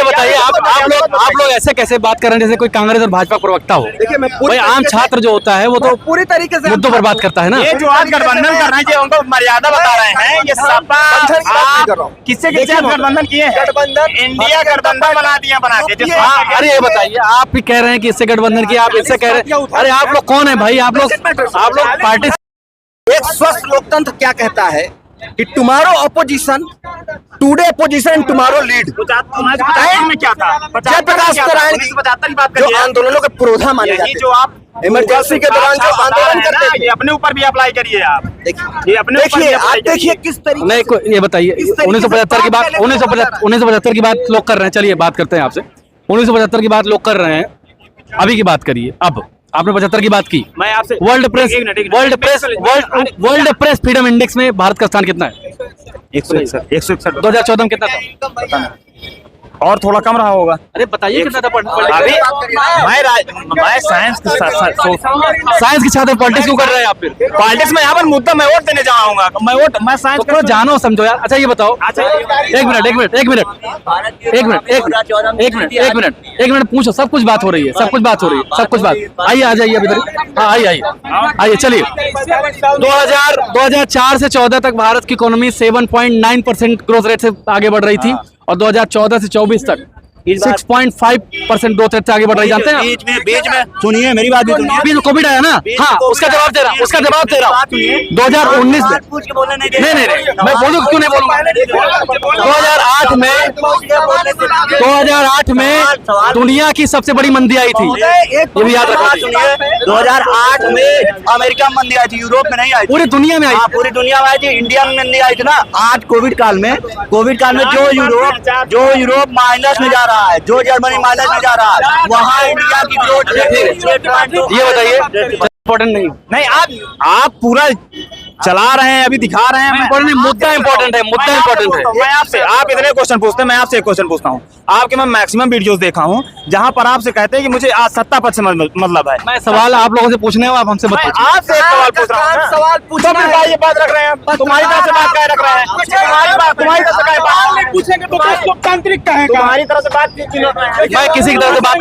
बताइए आप लोग ऐसे कैसे बात कर रहे हैं जैसे कोई कांग्रेस और भाजपा प्रवक्ता हो? देखिए मैं भाई आम छात्र जो होता है वो तो पूरी तरीके से मुद्दों पर बात करता है ना। ये जो आज गठबंधन कर रहे हैं, जो उनको मर्यादा बता रहे हैं, ये सपा किससे गठबंधन किए हैं? गठबंधन इंडिया गठबंधन बना के। अरे ये बताइए, आप भी कह रहे हैं कि इससे गठबंधन किया, आप इससे कह रहे हैं। अरे आप लोग कौन है भाई? आप लोग पार्टी। एक स्वस्थ लोकतंत्र क्या कहता है कि tomorrow opposition, today opposition, tomorrow lead. में क्या था? जयप्रकाश नारायण की 75 की बात जो आंदोलनों के पुरोधा माने यही जाते जो आप इमरजेंसी के दौरान जो आंदोलन करते थे, ये अपने ऊपर भी अप्लाई करिए आप। देखिए ये अपने ऊपर भी आप apply करिए। देखिए किस तरीके नहीं ये बताइए, 1975 की बात, 1975 की बात लोग कर रहे हैं। चलिए बात करते हैं आपसे। 1975 की बात लोग कर रहे हैं, अभी की बात करिए। अब आपने 75 की बात की। मैं आपसे वर्ल्ड प्रेस फ्रीडम इंडेक्स में भारत का स्थान कितना है? 161। 2014 में कितना था? और थोड़ा कम रहा होगा। अरे बताइए कितना था? अभी मैं साइंस साइंस के छात्र पॉलिटिक्स क्यों कर रहे हैं आप? फिर पॉलिटिक्स में यहाँ पर मुद्दा मैं वोट देने जाऊंगा, मैं साइंस तो जानो समझो यार। अच्छा ये बताओ, एक मिनट पूछो। सब कुछ बात हो रही है, आइए आ जाइए अभी इधर। हाँ आइए चलिए। 2004 से 14 तक भारत की इकोनॉमी 7.9% ग्रोथ रेट से आगे बढ़ रही थी और 2014 से 24 तक 6.5% ग्रोथ रेट से आगे बढ़ रही। जानते हैं बीच में सुनिए, मेरी बात भी सुनिए। अभी कोविड आया ना, हाँ उसका जवाब दे रहा हूँ 2019 में। नहीं मैं बोलूँ क्यों नहीं बोलूँगा? 2008 में दुनिया की सबसे बड़ी मंदी आई थी, ये भी याद रखना। 2008 में अमेरिका में मंदी आई थी, यूरोप में नहीं आई थी। पूरी दुनिया में आई। पूरी दुनिया में आई थी, इंडिया में मंदी आई थी ना। आज कोविड काल में जो यूरोप माइनस में जा रहा है, जो जर्मनी माइनस में जा रहा है, वहाँ इंडिया की ग्रोथ। ये बताइए इम्पोर्टेंट नहीं आप पूरा चला रहे हैं, अभी दिखा रहे हैं। मुद्दा इम्पोर्टेंट है। मैं आपसे, आप इतने क्वेश्चन पूछते हैं, मैं आपसे एक क्वेश्चन पूछता हूँ। आपके मैं मैक्सिमम वीडियोस देखा हूँ जहाँ पर आपसे कहते हैं कि मुझे आज सत्ता पद से मतलब है। मैं सवाल आप लोगों से पूछने आप हमसे मैं आपसे एक सवाल पूछ रहा हूँ। सवाल पूछना तो ये बात रख रहे हैं, तुम्हारी तरफ से बात रख रहे हैं, तुम्हारी तरफ से बात पूछेंगे तो लोकतांत्रिक कहेगा। तुम्हारी तरफ से बात मैं किसी की तरफ से बात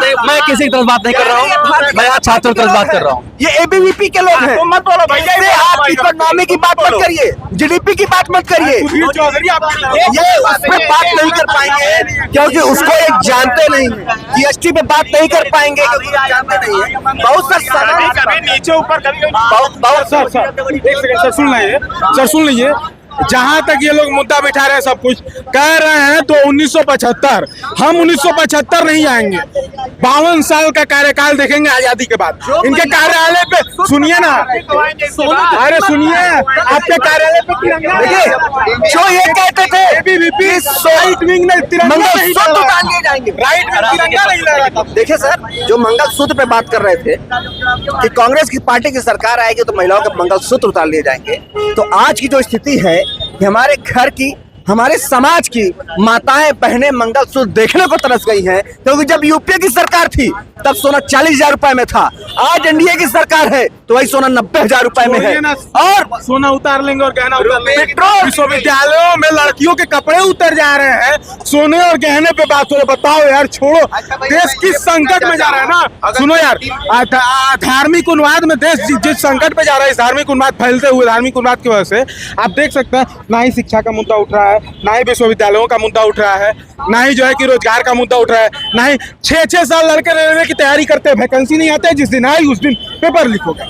नहीं कर रहा हूँ। मैं आज छात्रों की तरफ बात कर रहा हूँ। ये एबीवीपी के लोग हैं। तुम मत बोलो भैया, आप इकोनॉमी की बात मत करिए, जीडीपी की बात मत करिए। ये उस पर बात नहीं कर पाएंगे क्योंकि उसको एक जानते नहीं, जीएसटी पे बात नहीं कर पाएंगे क्योंकि जानते नहीं है। बहुत सा कभी नीचे ऊपर कभी बहुत सर सुन लीजिए। जहां तक ये लोग मुद्दा बिठा रहे हैं, सब कुछ कह रहे हैं तो 1975, हम 1975 नहीं आएंगे। 52 साल का कार्यकाल देखेंगे आजादी के बाद। इनके कार्यालय पे सुनिए ना, अरे सुनिए, आपके कार्यालय पे देखिए जो ये कहते थे एबीवीपी राइट विंग ने तिरंगा नहीं मंगलसूत्र उतार लिए जाएंगे। राइट में तिरंगा नहीं लगा था। देखिए सर, जो मंगलसूत्र पे बात कर रहे थे कि कांग्रेस की पार्टी की सरकार आएगी तो महिलाओं के मंगलसूत्र उतार लिए जाएंगे, तो आज की जो स्थिति है कि हमारे घर की, हमारे समाज की माताएं बहनें मंगलसूत्र देखने को तरस गई हैं, क्योंकि जब यूपीए की सरकार थी तब सोना 40,000 रुपए में था। आज एनडीए की सरकार है तो वही सोना 90,000 रुपए में है। और सोना उतार लेंगे और गहना उतार लेंगे। विश्वविद्यालयों में लड़कियों के कपड़े उतर जा रहे हैं, सोने और गहने पे बात हो रही। बताओ यार, छोड़ो, देश किस संकट में जा रहा है ना। सुनो यार, धार्मिक उन्माद में देश जिस संकट पे जा रहा है, इस धार्मिक उन्माद फैलते हुए धार्मिक उन्माद की वजह से आप देख सकते हैं, ना ही शिक्षा का मुद्दा उठ रहा है, ना ही विश्वविद्यालयों का मुद्दा उठ रहा है, ना ही जो है कि रोजगार का मुद्दा उठ रहा है, ना ही 6-6 साल लड़के रेलवे की तैयारी करते हैं, वैकेंसी नहीं आते, जिस दिन आई उस दिन पेपर लीक हो गया।